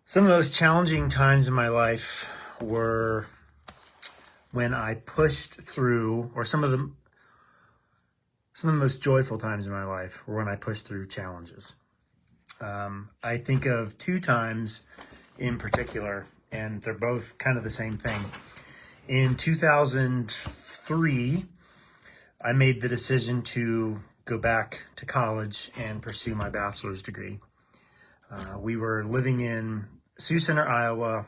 Some of those challenging times in my life were when I pushed through, or some of the most joyful times in my life were when I pushed through challenges. I think of two times in particular, and they're both kind of the same thing. In 2003, I made the decision to go back to college and pursue my bachelor's degree. We were living in Sioux Center, Iowa.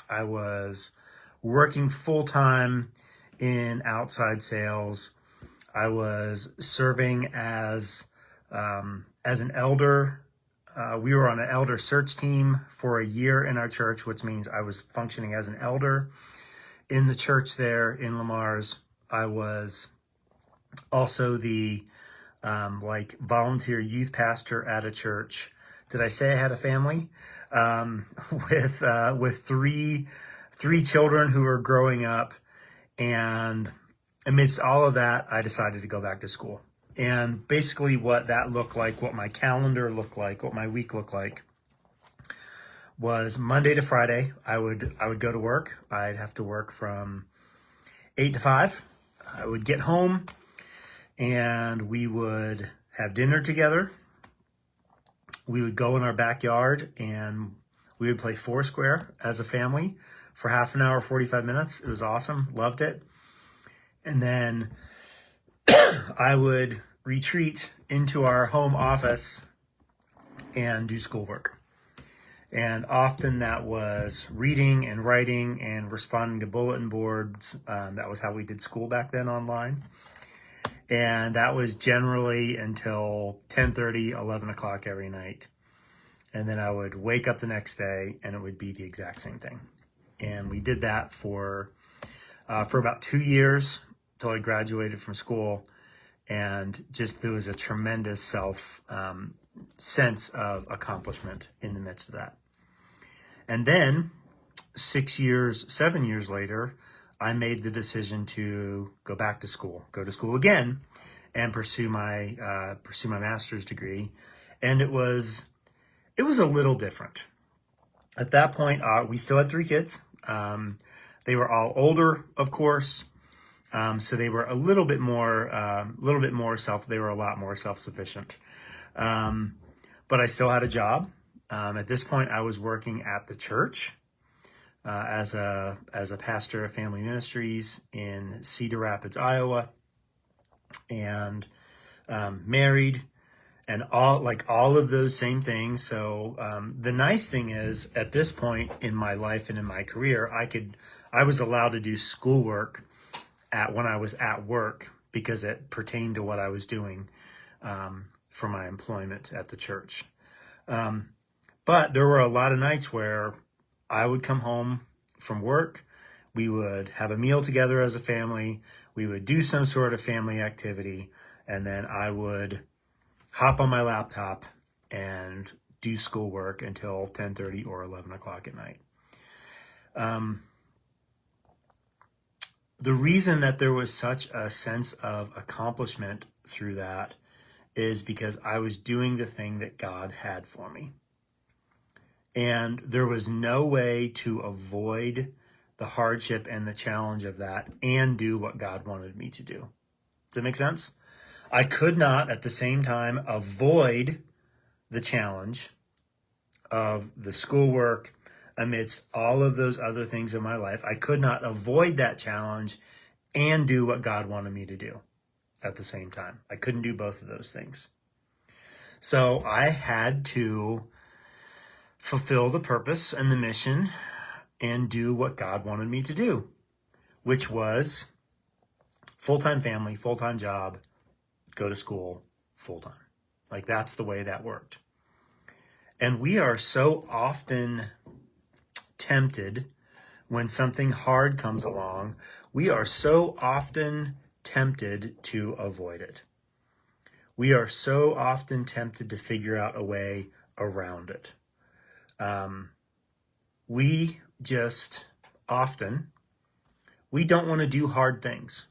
I was working full time in outside sales. I was serving as an elder. We were on an elder search team for a year in our church, which means I was functioning as an elder in the church there in Lamar's. I was also the volunteer youth pastor at a church. Did I say I had a family with three children who were growing up? And amidst all of that, I decided to go back to school. And basically what that looked like, what my calendar looked like, what my week looked like, was Monday to Friday. I would go to work. I'd have to work from 8 to 5. I would get home and we would have dinner together. We would go in our backyard and we would play Foursquare as a family for half an hour, 45 minutes. It was awesome. Loved it. And then I would retreat into our home office and do schoolwork. And often that was reading and writing and responding to bulletin boards. That was how we did school back then online. And that was generally until 10:30, 11 o'clock every night. And then I would wake up the next day and it would be the exact same thing. And we did that for about 2 years until I graduated from school. And just there was a tremendous sense of accomplishment in the midst of that. And then 7 years later, I made the decision to go back to school, go to school again, and pursue my master's degree. And it was a little different. At that point, we still had 3 kids. They were all older, of course. So they were a little bit more they were a lot more self-sufficient. But I still had a job. At this point, I was working at the church as a pastor of family ministries in Cedar Rapids, Iowa, and married, and all of those same things. So the nice thing is, at this point in my life and in my career, I was allowed to do schoolwork when I was at work because it pertained to what I was doing for my employment at the church. But there were a lot of nights where I would come home from work. We would have a meal together as a family. We would do some sort of family activity. And then I would hop on my laptop and do schoolwork until 10:30 or 11 o'clock at night. The reason that there was such a sense of accomplishment through that is because I was doing the thing that God had for me. And there was no way to avoid the hardship and the challenge of that and do what God wanted me to do. Does that make sense? I could not at the same time avoid the challenge of the schoolwork amidst all of those other things in my life. I could not avoid that challenge and do what God wanted me to do at the same time. I couldn't do both of those things. So I had to fulfill the purpose and the mission and do what God wanted me to do, which was full-time family, full-time job, go to school full-time. Like, that's the way that worked. And we are so often tempted when something hard comes along, we are so often tempted to avoid it. We are so often tempted to figure out a way around it. We don't want to do hard things.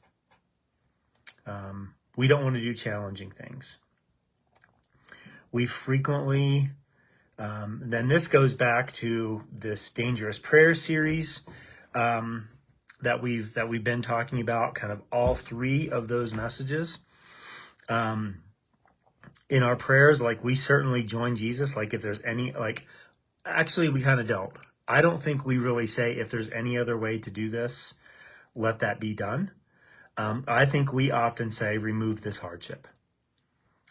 We don't want to do challenging things. We frequently Then this goes back to this dangerous prayer series that we've been talking about, kind of all three of those messages. In our prayers, like, we certainly join Jesus. Like, if there's any, like, actually we kind of don't. I don't think we really say, if there's any other way to do this, let that be done. I think we often say, remove this hardship.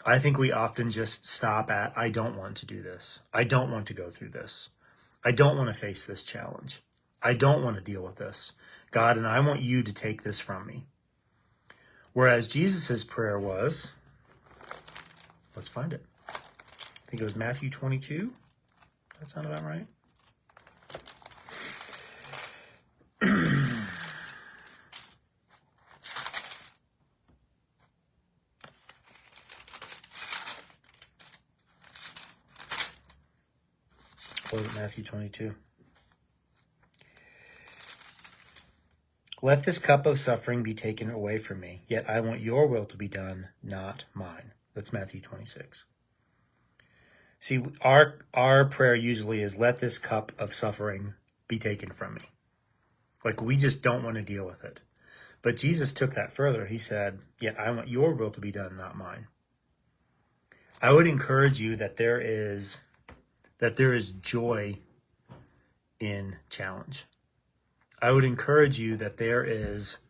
I think we often just stop at, I don't want to do this. I don't want to go through this. I don't want to face this challenge. I don't want to deal with this. God, and I want you to take this from me. Whereas Jesus's prayer was, let's find it. I think it was Matthew 22. That sound about right? What was it, Matthew 22? Let this cup of suffering be taken away from me, yet I want your will to be done, not mine. That's Matthew 26. See, our prayer usually is, let this cup of suffering be taken from me. Like, we just don't want to deal with it. But Jesus took that further. He said, yet I want your will to be done, not mine. I would encourage you that there is joy in challenge. I would encourage you that there is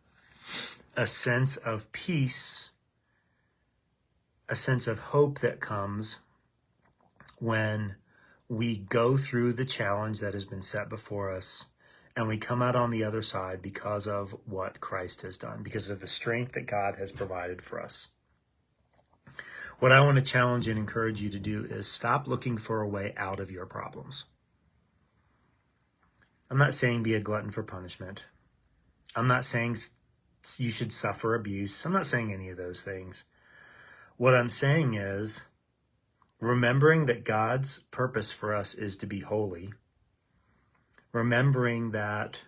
a sense of peace, a sense of hope that comes when we go through the challenge that has been set before us, and we come out on the other side because of what Christ has done, because of the strength that God has provided for us. What I want to challenge and encourage you to do is stop looking for a way out of your problems. I'm not saying be a glutton for punishment. I'm not saying you should suffer abuse. I'm not saying any of those things. What I'm saying is remembering that God's purpose for us is to be holy. Remembering that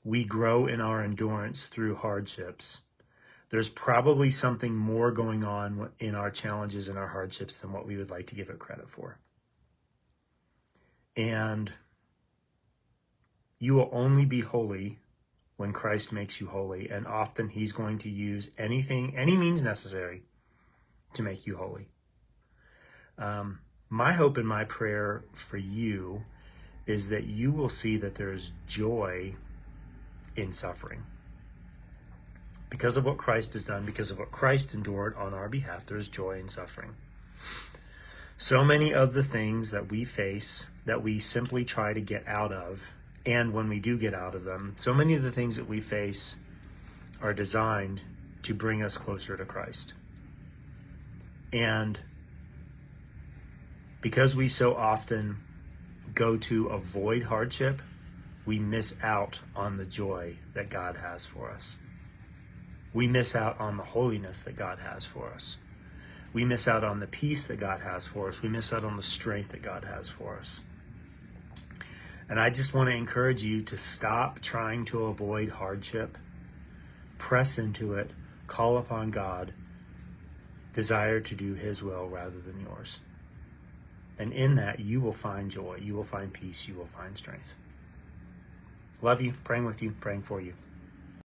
we grow in our endurance through hardships. There's probably something more going on in our challenges and our hardships than what we would like to give it credit for. And you will only be holy when Christ makes you holy, and often he's going to use any means necessary to make you holy. My hope and my prayer for you is that you will see that there is joy in suffering. Because of what Christ has done, because of what Christ endured on our behalf, there is joy in suffering. So many of the things that we face, that we simply try to get out of, and when we do get out of them, so many of the things that we face are designed to bring us closer to Christ. And because we so often go to avoid hardship, we miss out on the joy that God has for us. We miss out on the holiness that God has for us. We miss out on the peace that God has for us. We miss out on the strength that God has for us. And I just want to encourage you to stop trying to avoid hardship. Press into it. Call upon God. Desire to do his will rather than yours. And in that, you will find joy. You will find peace. You will find strength. Love you. Praying with you. Praying for you.